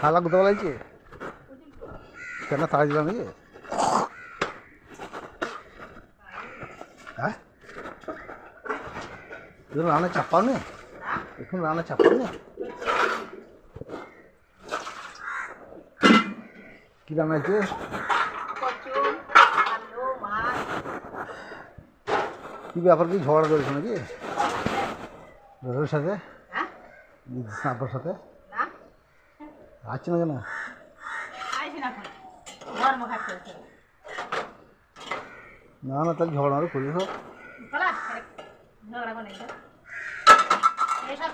শালা কোথাও লাগছে কেন তাড়া দিলাম নাকি হ্যাঁ এখন রান্না চাপাও নি এখন রান্না চাপাও নি কি রান্না হচ্ছে কি ব্যাপার কি ঝগড়া করেছো নাকি দাদার সাথে আপনার সাথে আসছে না কেন না না তাহলে ঝগড়া আরো করিস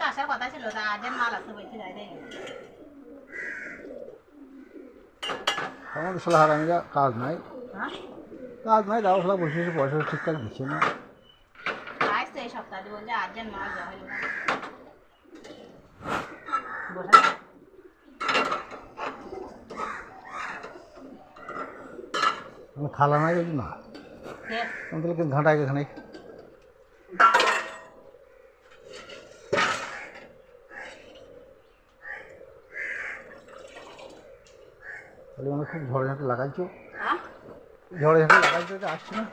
আসার কথা ছিল আর্জেন্ট মাল আসতে বলছি যাই দেয় আমাদের সালা হারামিরা কাজ নাই দাও সালা বসে বসে পয়সা ঠিকঠাক দিচ্ছে না আজ তো এই সপ্তাহে বলছে আর্জেন্ট মাল দেওয়া হলো আমি খালা নাই বলছি না তাহলে ঘাঁটায় এখানে তাহলে মানে খুব ঝড়ে ঝাঁটে লাগাইছো ঝড়ে ঝাঁটে লাগাইছো এটা আসছে না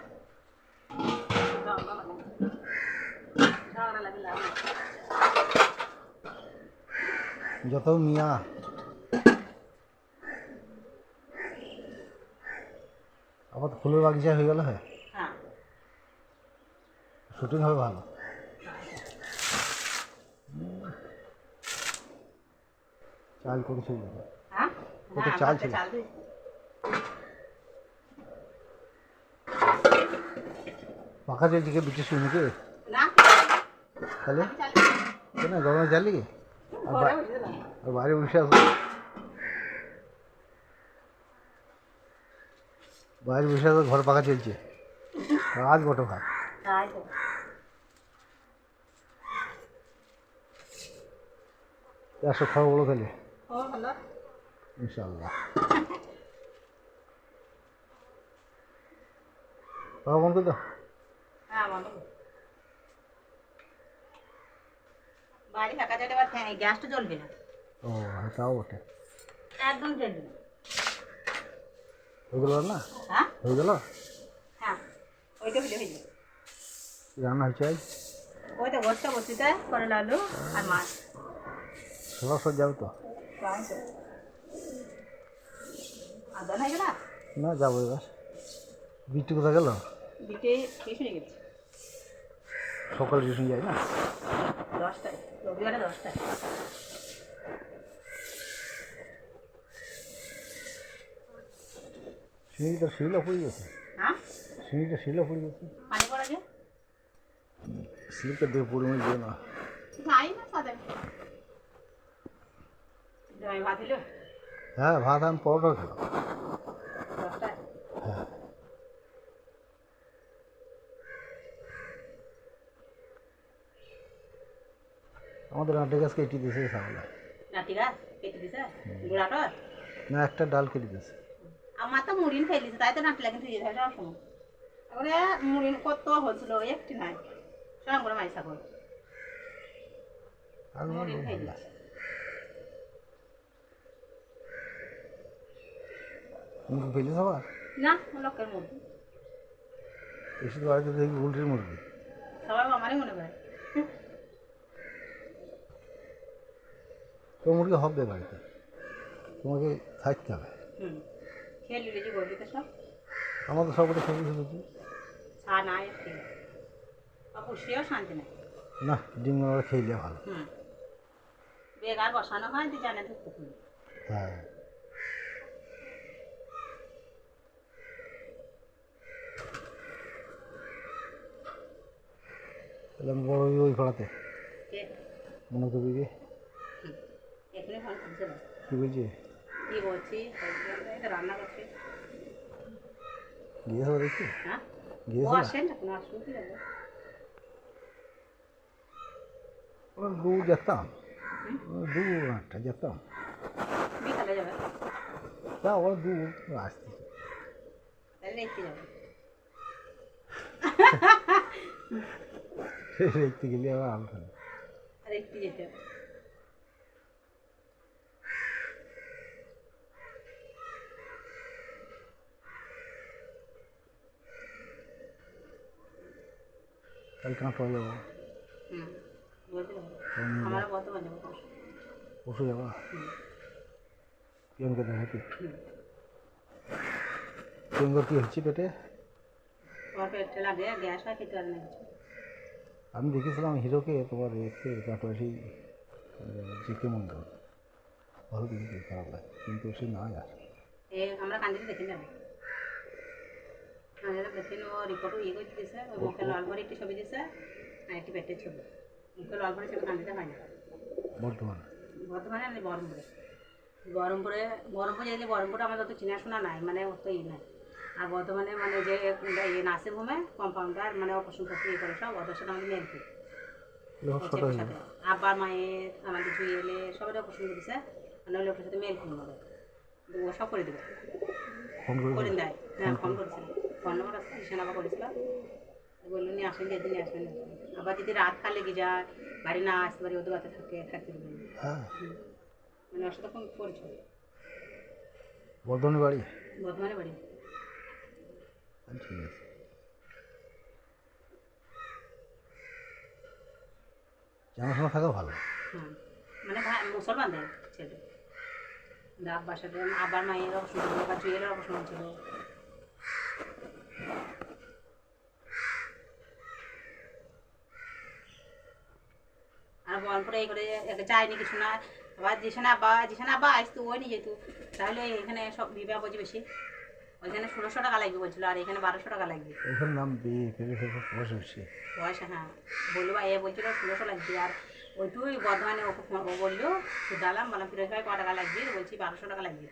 যত মিয়া আবার ফুলের বাগিচা হয়ে গেল হ্যাঁ শুটিং হবে ভালো চাল করেছিল কত চাল ছিল পাখা চলছে বিটি শুনে নাকি তাহলে কেন গরমে জালি আর বাইরে বসে আসো বাইরে বসে আসো ঘর পাখা চলছে আজ বটো ভাই একশো খাওয়া বলো তাহলে ইনশাল্লাহ পাখা বন্ধ তো বাড়ি ফাঁকা যাবে আবার গ্যাসটা জ্বলবে না ও তাও বটে একদম জ্বলবে না হয়ে গেল না হয়ে গেল হ্যাঁ ওইটা হলে হয়ে যাবে রান্না হয়েছে আজ ওই তো গোষ্ঠ বসিতে করলা আলু আর মাছ সব যাবে তো আদা নাই গেলা না যাবো এবার বিট্টু কোথায় গেল বিটে টিউশনে গেছে সকাল টিউশন যায় না 10টায় রবিবারে 10টায় সিঁড়িটা শিলা পড়ে গেছে হ্যাঁ সিঁড়িটা শিলা পড়ে গেছে পানি পড়া যে স্লিপটা দিয়ে পড়ে মরে যাবে না যাই না সাদা যাই ভাত দিল হ্যাঁ ভাত আমি পরোটা খেলাম 10টায় হ্যাঁ আমাদের আটে গাছ কেটে দিয়েছে সামলা নাতি গাছ কেটে দিছে গুড়াটা না একটা ডাল কেটে দিয়েছে আমার তো মুড়িন ফেলিছে তাই তো নাটলে কিন্তু এই ধরে সময় তারপরে মুড়িন কত হয়েছিল একটি নাই সঙ্গে করে মাইসা করে আর মুড়িন ফেলিছে মুরগি ফেলে সবার না লোকের মুরগি এসে বাড়িতে দেখি উল্টির মুরগি সবাই আমারই মনে করে তো মুরগি হবে বাড়িতে তোমাকে থাকতে হবে খেয়ে নিলে যে বলবি তো সব আমাদের সবটা খেয়ে ফেলেছি ছা নাই একটি পুষিয়েও শান্তি নাই না ডিম আমরা খেলে ভালো বেগার বসানো হয় তুই জানে ধরতে খুলি হ্যাঁ তাহলে আমি বড় ওই পাড়াতে মনে করবি কি এখানে ফোন করছে না কী বলছি কি বলছি এটা রান্না করছি গিয়েছিল দেখছি হ্যাঁ ও গিয়েছিল আসেন না কোনো আসুন কি যাবো ওরা দূর যেতাম দূর একটা যেতাম বিকালে যাবে তা ওরা দূর আসতেছে তাহলে দেখতে যাবে দেখতে গেলে আবার আলতা আর একটু যেতে হবে কাল কাঁকড়া যাবো, হুম বলছিল হুম, আমরা বর্তমান যাবো পরশু। পরশু যাবা হুম প্রিয়ঙ্কা দেখাতে। হুম প্রিয়ঙ্কার কী হচ্ছে পেটে? তোমার পেটে লাগে গ্যাস হয় খেতে পারে না কিছু। আমি দেখেছিলাম হিরোকে তোমার এতে তারপরে সেই জিকে মন্ডল, ভালো দেখেছি, খারাপ লাগে কিন্তু সে নাই আর। আমরা কান্দিতে দেখি না, কান্দিতে দেখি ও রিপোর্টও ইয়ে করে দিয়েছে, ওই মুখে লাল করে একটি ছবি দিয়েছে আর একটি পেটের ছবি। মুখে লাল করে ছবি কান্দিতে হয় না। বর্ধমান বর্ধমানে আর বহরমপুরে, বহরমপুরে বহরমপুর যেতে বহরমপুরে আমাদের অত চেনাশোনা নাই, মানে অত ই নাই। আর বর্ধমানে মানে যে ইয়ে নার্সিং হোমে কম্পাউন্ডার মানে অপারেশন করতে ইয়ে করে সব ওদের সাথে আমাদের মেলফি ছোটো হয়ে সাথে আব্বার মায়ের আমাদের জুয়েলে সবাই অপারেশন করেছে, মানে ওই লোকের সাথে মেল ফোন হবে, ও সব করে দেবে, ফোন করে করে দেয়। হ্যাঁ ফোন করেছিল, ফোন নম্বর আছে ঈশান আবার করেছিল, বললো নিয়ে আসেন যেদিন নিয়ে আসবেন। আবার যদি রাত কাল লেগে যায় বাড়ি না আসতে পারি ওদের বাড়িতে থাকতে দেবেন। হ্যাঁ মানে ওর সাথে ফোন পরিচয় বর্ধমানের বাড়ি। বর্ধমানে বাড়ি। ঠিক আছে, জানাশোনা থাকা ভালো। হ্যাঁ মানে ভাই মুসলমানদের ছেলে, আব্বার সাথে আব্বার মায়ের অপশন ছিল বা জুয়েলের অপশন ছিল। আর বলপুরে এই করে যায়নি কিছু না, আবার যেখানে আব্বা আসতো ওই নিয়ে যেত, তাহলে এখানে সব বিবাহ বলছি বেশি, ওইখানে 1600 টাকা লাগবে বলছিল আর এখানে 1200 টাকা লাগবে। এখানে নাম বসে বেশি পয়সা হ্যাঁ বললো বা এ বলছিল 1600 লাগবে, আর ওইটুই বর্ধমানে ও বললো শুধালাম বললাম ফিরোজ ভাই ক টাকা লাগবে, বলছি 1200 টাকা লাগবে।